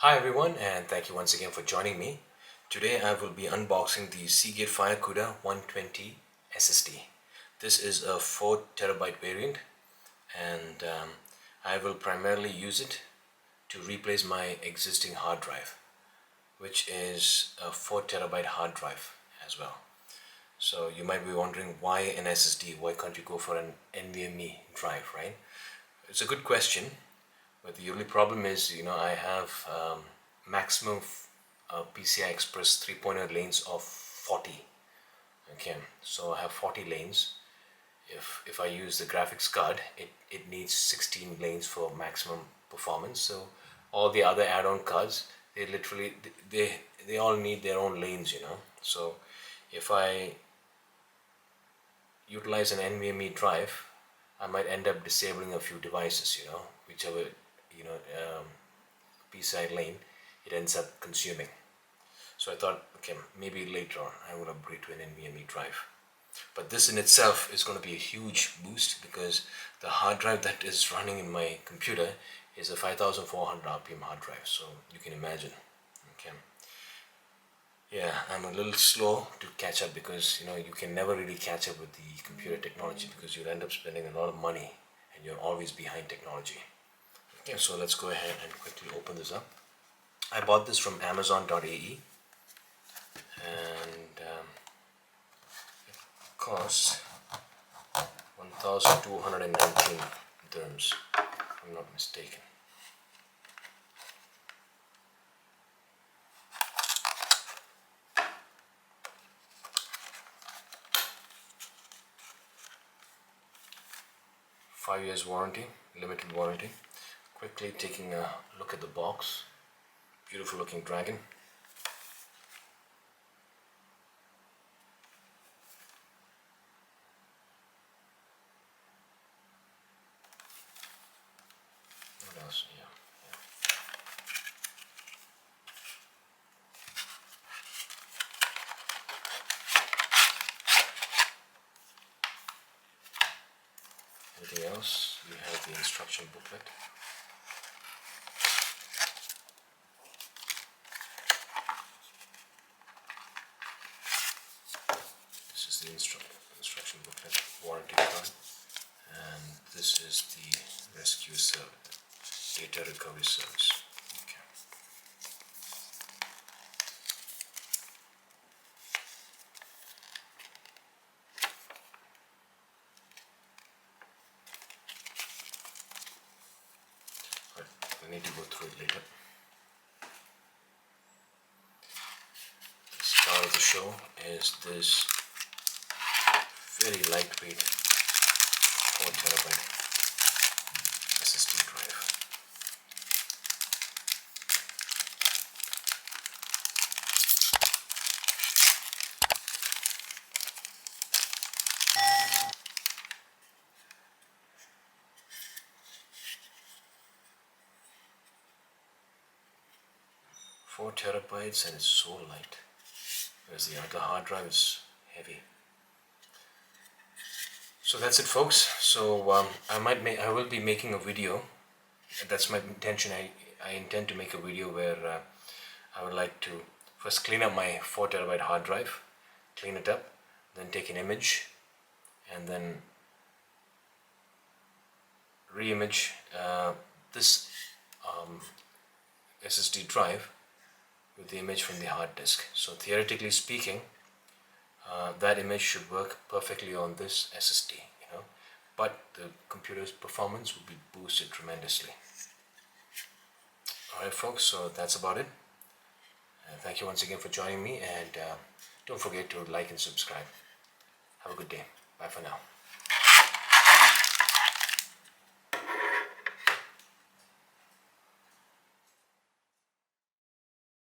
Hi everyone, and thank you once again for joining me. Today I will be unboxing the Seagate FireCuda 120 SSD. This is a 4 TB variant, and I will primarily use it to replace my existing hard drive, which is a 4 TB hard drive as well. So you might be wondering, why an SSD? Why can't you go for an NVMe drive, right? It's a good question. But the only problem is, I have maximum PCI Express 3.0 lanes of 40. Okay, so I have 40 lanes. If I use the graphics card, it needs 16 lanes for maximum performance. So all the other add-on cards, they literally they all need their own lanes. So if I utilize an NVMe drive, I might end up disabling a few devices. Whichever PCI lane it ends up consuming. So I thought, okay, maybe later on I will upgrade to an NVMe drive. But this in itself is going to be a huge boost, because the hard drive that is running in my computer is a 5400 RPM hard drive. So you can imagine. Okay. Yeah, I'm a little slow to catch up, because you can never really catch up with the computer technology, because you'll end up spending a lot of money and you're always behind technology. Okay, so let's go ahead and quickly open this up. I bought this from Amazon.ae, and it costs 1,219 dirhams, if I'm not mistaken. Five years warranty, limited warranty. Quickly taking a look at the box. Beautiful looking dragon. What else? Yeah. Anything else? You have the instruction booklet. This is the instruction booklet, warranty card, and this is the rescue service, data recovery service. Okay. But we need to go through it later. The star of the show is this very lightweight 4 TB SSD drive. Four terabytes, and it's so light, whereas the other hard drive is heavy. So that's it, folks. So I will be making a video. That's my intention. I intend to make a video where I would like to first clean up my 4 TB hard drive, clean it up, then take an image, and then re-image this SSD drive with the image from the hard disk. So theoretically speaking, that image should work perfectly on this SSD, but the computer's performance will be boosted tremendously. Alright folks, so that's about it. Thank you once again for joining me, and don't forget to like and subscribe. Have a good day. Bye for now.